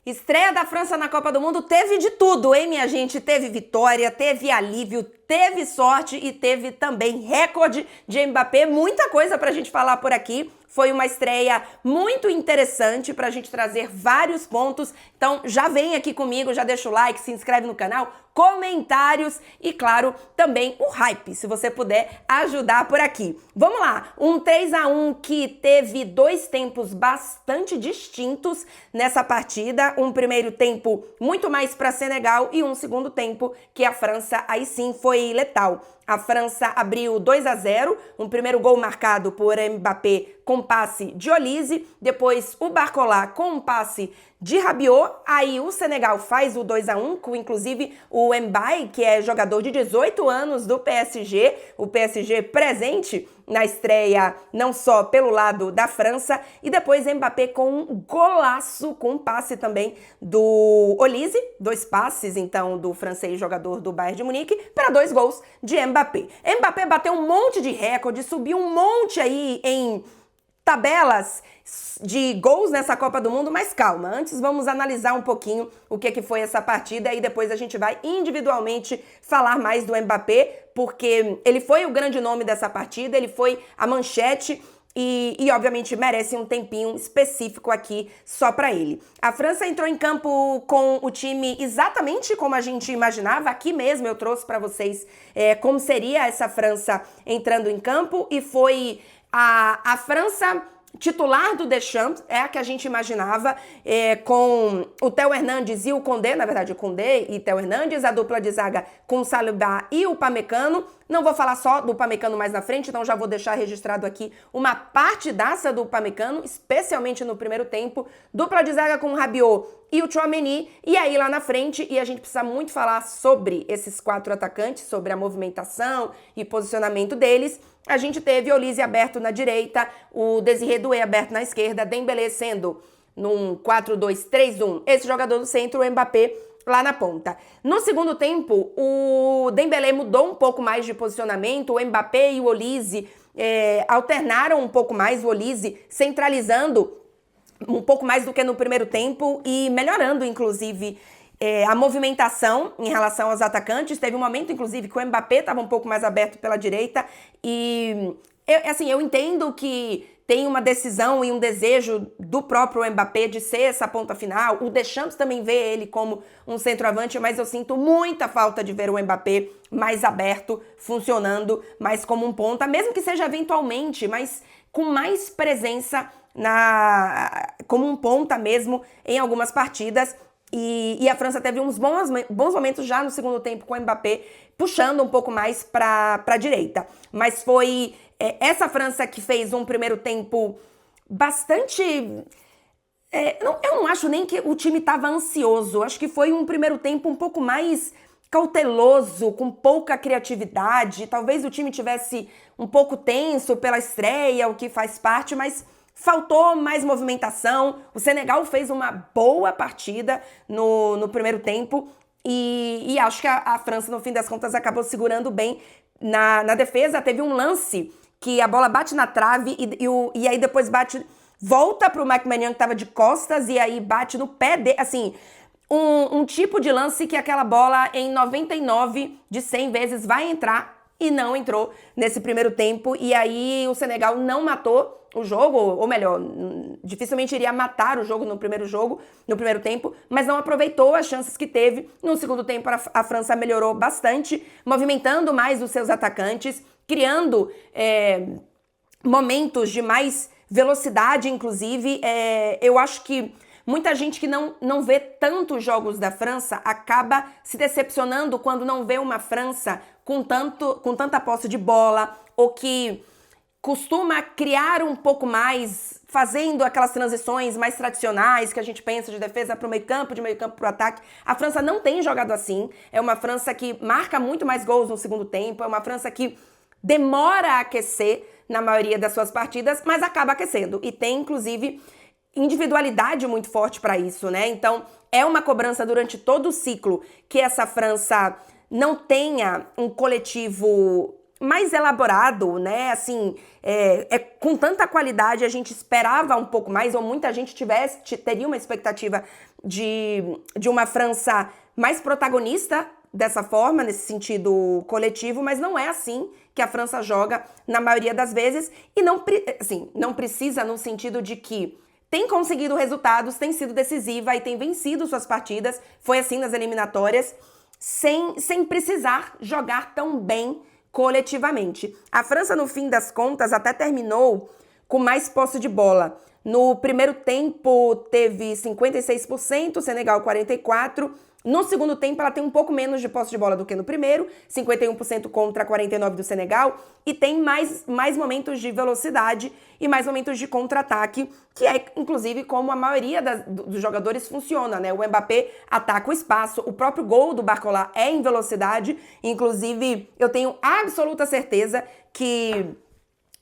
Estreia da França na Copa do Mundo teve de tudo, hein, minha gente? Teve vitória, teve alívio, teve sorte e teve também recorde de Mbappé. Muita coisa pra gente falar por aqui. Foi uma estreia muito interessante pra gente trazer vários pontos. Então já vem aqui comigo, já deixa o like, se inscreve no canal, comentários e, claro, também o hype, se você puder ajudar por aqui. Vamos lá, um 3-1 que teve dois tempos bastante distintos nessa partida. Um primeiro tempo muito mais para Senegal e um segundo tempo que a França aí sim foi letal. A França abriu 2-0, um primeiro gol marcado por Mbappé com passe de Olise, depois o Barcola com um passe de Rabiot, aí o Senegal faz o 2-1, com inclusive o Mbaye, que é jogador de 18 anos do PSG, o PSG presente na estreia não só pelo lado da França, e depois Mbappé com um golaço, com um passe também do Olise, dois passes então do francês jogador do Bayern de Munique, para 2 gols de Mbappé. Mbappé bateu um monte de recorde, subiu um monte aí em tabelas de gols nessa Copa do Mundo, mas calma, antes vamos analisar um pouquinho o que foi essa partida e depois a gente vai individualmente falar mais do Mbappé, porque ele foi o grande nome dessa partida, ele foi a manchete e obviamente merece um tempinho específico aqui só para ele. A França entrou em campo com o time exatamente como a gente imaginava. Aqui mesmo eu trouxe para vocês como seria essa França entrando em campo e foi a França titular do Deschamps, é a que a gente imaginava, com o Théo Hernandes e o Koundé, na verdade o Koundé e Théo Hernandes, a dupla de zaga com o Saliba e o Upamecano. Não vou falar só do Upamecano mais na frente, então já vou deixar registrado aqui uma partidaça do Upamecano, especialmente no primeiro tempo, dupla de zaga com o Rabiot e o Tchouaméni, e aí lá na frente, e a gente precisa muito falar sobre esses 4 atacantes, sobre a movimentação e posicionamento deles. A gente teve Olise aberto na direita, o Désiré Doué aberto na esquerda, Dembélé sendo num 4-2-3-1, esse jogador do centro, o Mbappé lá na ponta. No segundo tempo, o Dembélé mudou um pouco mais de posicionamento, o Mbappé e o Olise alternaram um pouco mais, o Olise centralizando um pouco mais do que no primeiro tempo e melhorando, inclusive, a movimentação em relação aos atacantes. Teve um momento, inclusive, que o Mbappé estava um pouco mais aberto pela direita e, eu entendo que tem uma decisão e um desejo do próprio Mbappé de ser essa ponta final. O Deschamps também vê ele como um centroavante, mas eu sinto muita falta de ver o Mbappé mais aberto, funcionando mais como um ponta, mesmo que seja eventualmente, mas com mais presença como um ponta mesmo em algumas partidas. E a França teve uns bons momentos já no segundo tempo com o Mbappé puxando um pouco mais para a direita. Mas foi essa França que fez um primeiro tempo bastante... eu não acho nem que o time estava ansioso. Acho que foi um primeiro tempo um pouco mais cauteloso, com pouca criatividade. Talvez o time tivesse um pouco tenso pela estreia, o que faz parte, mas... faltou mais movimentação. O Senegal fez uma boa partida no primeiro tempo e acho que a França, no fim das contas, acabou segurando bem na defesa. Teve um lance que a bola bate na trave e aí depois volta para o Mike Maignan, que estava de costas, e aí bate no pé dele. Assim, um tipo de lance que aquela bola, em 99 de 100 vezes, vai entrar e não entrou nesse primeiro tempo. E aí o Senegal não matou o jogo, ou melhor, dificilmente iria matar o jogo no primeiro tempo, mas não aproveitou as chances que teve. No segundo tempo, a França melhorou bastante, movimentando mais os seus atacantes, criando momentos de mais velocidade, inclusive. Eu acho que muita gente que não vê tantos jogos da França acaba se decepcionando quando não vê uma França com tanta posse de bola, ou que costuma criar um pouco mais, fazendo aquelas transições mais tradicionais que a gente pensa de defesa para o meio campo, de meio campo para o ataque. A França não tem jogado assim. É uma França que marca muito mais gols no segundo tempo, é uma França que demora a aquecer na maioria das suas partidas, mas acaba aquecendo. E tem, inclusive, individualidade muito forte para isso, né? Então, é uma cobrança durante todo o ciclo que essa França não tenha um coletivo mais elaborado, né? Assim, com tanta qualidade, a gente esperava um pouco mais, ou muita gente teria uma expectativa de uma França mais protagonista dessa forma, nesse sentido coletivo, mas não é assim que a França joga na maioria das vezes, e não precisa no sentido de que tem conseguido resultados, tem sido decisiva e tem vencido suas partidas, foi assim nas eliminatórias, sem precisar jogar tão bem coletivamente. A França, no fim das contas, até terminou com mais posse de bola. No primeiro tempo teve 56%, Senegal 44%. No segundo tempo ela tem um pouco menos de posse de bola do que no primeiro, 51% contra 49% do Senegal, e tem mais momentos de velocidade e mais momentos de contra-ataque, que é inclusive como a maioria dos jogadores funciona, né? O Mbappé ataca o espaço, o próprio gol do Barcola é em velocidade, inclusive eu tenho absoluta certeza que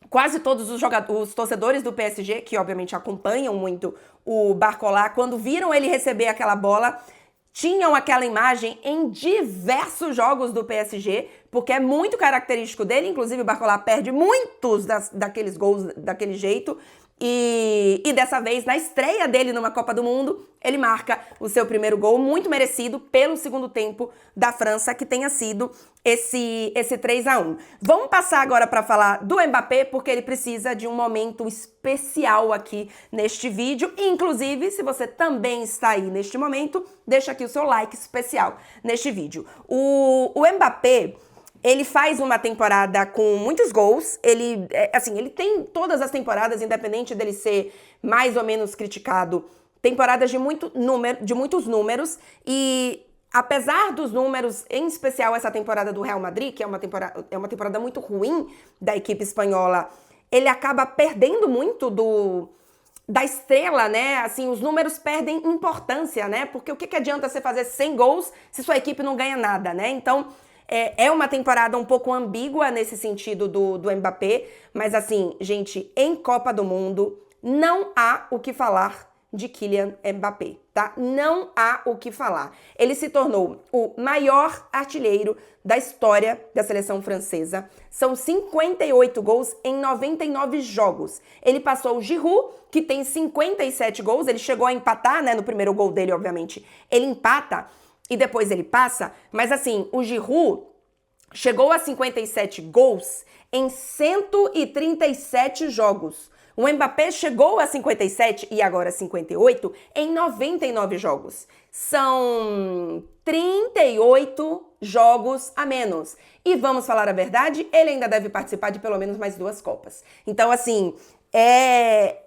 quase todos os torcedores do PSG, que obviamente acompanham muito o Barcola, quando viram ele receber aquela bola, tinham aquela imagem em diversos jogos do PSG, porque é muito característico dele, inclusive o Barcola perde muitos daqueles gols daquele jeito, e dessa vez, na estreia dele numa Copa do Mundo, ele marca o seu primeiro gol, muito merecido pelo segundo tempo da França, que tenha sido esse 3-1. Vamos passar agora para falar do Mbappé, porque ele precisa de um momento especial aqui neste vídeo. Inclusive, se você também está aí neste momento, deixa aqui o seu like especial neste vídeo. O Mbappé, ele faz uma temporada com muitos gols, ele tem todas as temporadas, independente dele ser mais ou menos criticado, temporadas de muitos números, e apesar dos números, em especial essa temporada do Real Madrid, que é uma temporada muito ruim da equipe espanhola, ele acaba perdendo muito da estrela, né? Assim, os números perdem importância, né? Porque o que adianta você fazer 100 gols se sua equipe não ganha nada, né? Então, é uma temporada um pouco ambígua nesse sentido do Mbappé, mas assim, gente, em Copa do Mundo, não há o que falar de Kylian Mbappé, tá? Não há o que falar. Ele se tornou o maior artilheiro da história da seleção francesa. São 58 gols em 99 jogos. Ele passou o Giroud, que tem 57 gols, ele chegou a empatar, né, no primeiro gol dele, obviamente. Ele empata e depois ele passa, mas assim, o Giroud chegou a 57 gols em 137 jogos. O Mbappé chegou a 57 e agora 58 em 99 jogos. São 38 jogos a menos. E vamos falar a verdade, ele ainda deve participar de pelo menos mais 2 Copas. Então, assim, é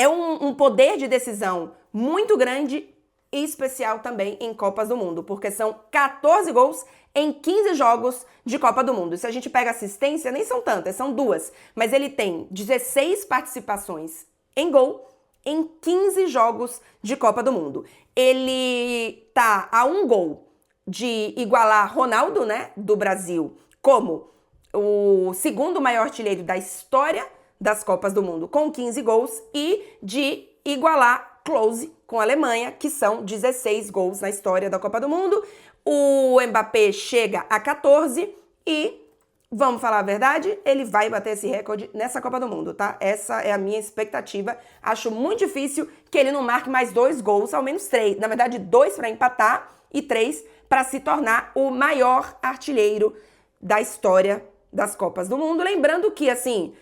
um poder de decisão muito grande e especial também em Copas do Mundo, porque são 14 gols em 15 jogos de Copa do Mundo. Se a gente pega assistência, nem são tantas, são 2, mas ele tem 16 participações em gol em 15 jogos de Copa do Mundo. Ele tá a 1 gol de igualar Ronaldo, né, do Brasil, como o segundo maior artilheiro da história das Copas do Mundo, com 15 gols, e de igualar Klose com a Alemanha, que são 16 gols na história da Copa do Mundo. O Mbappé chega a 14 e, vamos falar a verdade, ele vai bater esse recorde nessa Copa do Mundo, tá? Essa é a minha expectativa. Acho muito difícil que ele não marque mais 2 gols, ao menos 3. Na verdade, 2 para empatar e 3 para se tornar o maior artilheiro da história das Copas do Mundo. Lembrando que, assim,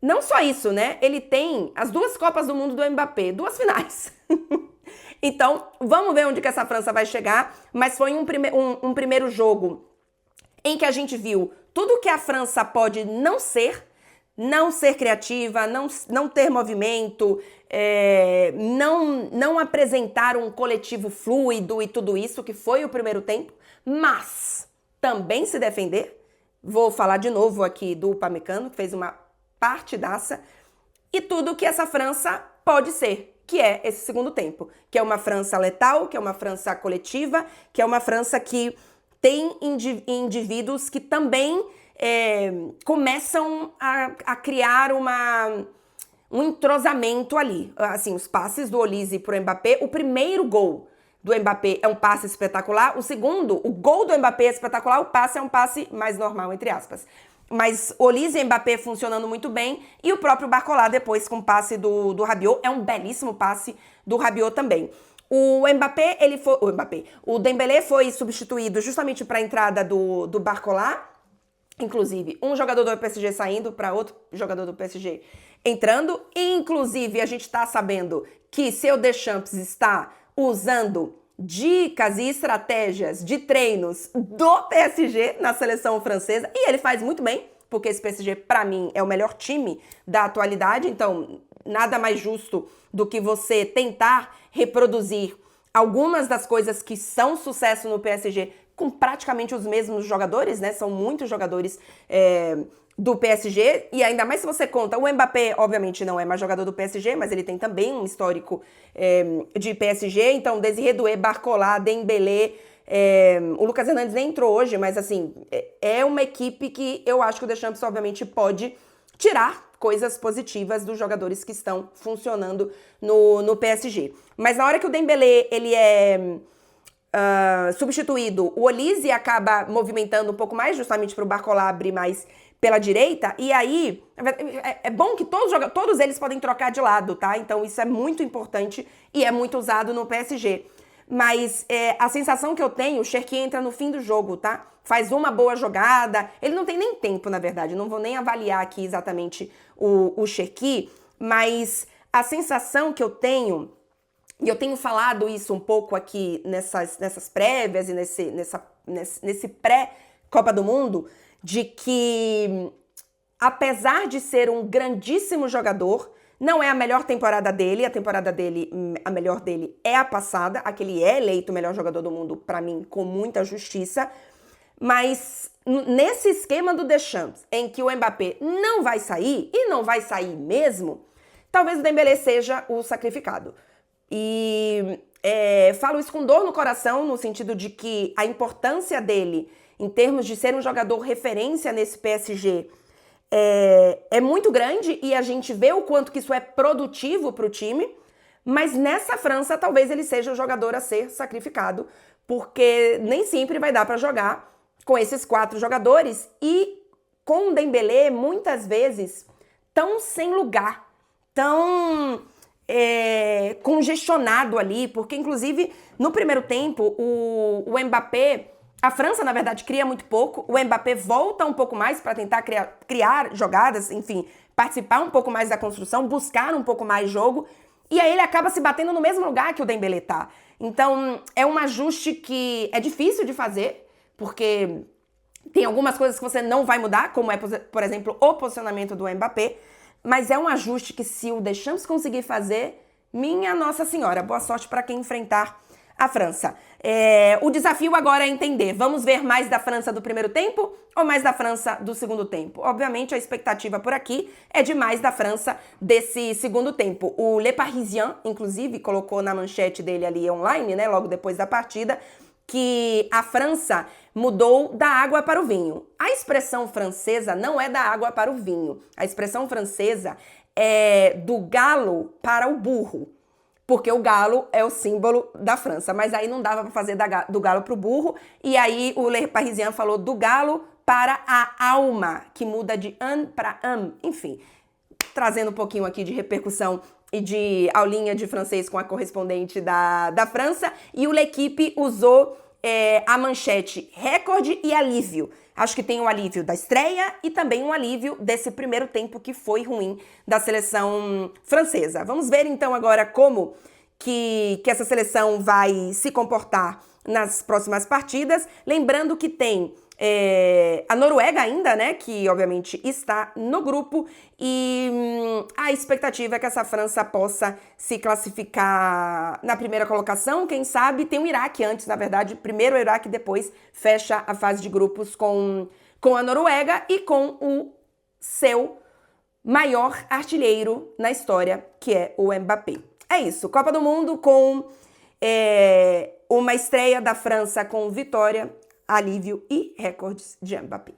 não só isso, né? Ele tem as 2 Copas do Mundo do Mbappé, 2 finais. Então, vamos ver onde que essa França vai chegar, mas foi um primeiro jogo em que a gente viu tudo que a França pode não ser criativa, não ter movimento, não apresentar um coletivo fluido e tudo isso, que foi o primeiro tempo, mas também se defender. Vou falar de novo aqui do Upamecano, que fez uma partidaça, e tudo que essa França pode ser, que é esse segundo tempo, que é uma França letal, que é uma França coletiva, que é uma França que tem indivíduos que também começam a criar um entrosamento ali. Assim, os passes do Olise pro Mbappé, o primeiro gol do Mbappé é um passe espetacular, o segundo, o gol do Mbappé é espetacular, o passe é um passe mais normal, entre aspas. Mas Olise e Mbappé funcionando muito bem, e o próprio Barcola depois com o passe do Rabiot, é um belíssimo passe do Rabiot também. O Dembélé foi substituído justamente para a entrada do Barcola, inclusive um jogador do PSG saindo para outro jogador do PSG entrando, e inclusive a gente está sabendo que seu Deschamps está usando dicas e estratégias de treinos do PSG na seleção francesa, e ele faz muito bem, porque esse PSG, para mim, é o melhor time da atualidade, então nada mais justo do que você tentar reproduzir algumas das coisas que são sucesso no PSG com praticamente os mesmos jogadores, né? São muitos jogadores do PSG, e ainda mais se você conta, o Mbappé, obviamente, não é mais jogador do PSG, mas ele tem também um histórico de PSG, então Désiré Doué, Barcola, Dembélé, o Lucas Hernandes nem entrou hoje, mas assim, é uma equipe que eu acho que o Deschamps, obviamente, pode tirar coisas positivas dos jogadores que estão funcionando no PSG. Mas na hora que o Dembélé, ele é substituído, o Olise acaba movimentando um pouco mais, justamente para o Barcola abrir mais pela direita, e aí é bom que todos eles podem trocar de lado, tá? Então isso é muito importante e é muito usado no PSG. Mas a sensação que eu tenho, o Cherki entra no fim do jogo, tá? Faz uma boa jogada, ele não tem nem tempo, na verdade, não vou nem avaliar aqui exatamente o Cherki, mas a sensação que eu tenho, e eu tenho falado isso um pouco aqui nessas prévias e nesse pré-Copa do Mundo, de que, apesar de ser um grandíssimo jogador, não é a melhor temporada dele, a melhor dele é a passada, aquele é eleito o melhor jogador do mundo, pra mim, com muita justiça, mas nesse esquema do Deschamps, em que o Mbappé não vai sair, e não vai sair mesmo, talvez o Dembélé seja o sacrificado. E falo isso com dor no coração, no sentido de que a importância dele, em termos de ser um jogador referência nesse PSG, é muito grande, e a gente vê o quanto que isso é produtivo para o time, mas nessa França talvez ele seja o jogador a ser sacrificado, porque nem sempre vai dar para jogar com esses 4 jogadores, e com o Dembélé muitas vezes tão sem lugar, tão congestionado ali, porque inclusive no primeiro tempo o Mbappé, a França, na verdade, cria muito pouco, o Mbappé volta um pouco mais para tentar criar jogadas, enfim, participar um pouco mais da construção, buscar um pouco mais jogo, e aí ele acaba se batendo no mesmo lugar que o Dembélé tá. Então, é um ajuste que é difícil de fazer, porque tem algumas coisas que você não vai mudar, como por exemplo, o posicionamento do Mbappé, mas é um ajuste que, se o Deschamps conseguir fazer, minha Nossa Senhora, boa sorte para quem enfrentar a França. O desafio agora é entender, vamos ver mais da França do primeiro tempo ou mais da França do segundo tempo? Obviamente, a expectativa por aqui é de mais da França desse segundo tempo. O Le Parisien, inclusive, colocou na manchete dele ali online, né, logo depois da partida, que a França mudou da água para o vinho. A expressão francesa não é da água para o vinho. A expressão francesa é do galo para o burro, porque o galo é o símbolo da França, mas aí não dava para fazer do galo para o burro, e aí o Le Parisien falou do galo para a alma, que muda de an para am, enfim, trazendo um pouquinho aqui de repercussão e de aulinha de francês com a correspondente da França, e o L'Équipe usou a manchete recorde e alívio. Acho que tem um alívio da estreia e também um alívio desse primeiro tempo que foi ruim da seleção francesa. Vamos ver então agora como que essa seleção vai se comportar nas próximas partidas. Lembrando que tem a Noruega ainda, né, que obviamente está no grupo, e a expectativa é que essa França possa se classificar na primeira colocação, quem sabe. Tem o Iraque antes, na verdade, primeiro o Iraque, depois fecha a fase de grupos com a Noruega e com o seu maior artilheiro na história, que é o Mbappé. É isso, Copa do Mundo com uma estreia da França com vitória, alívio e recordes de Mbappé.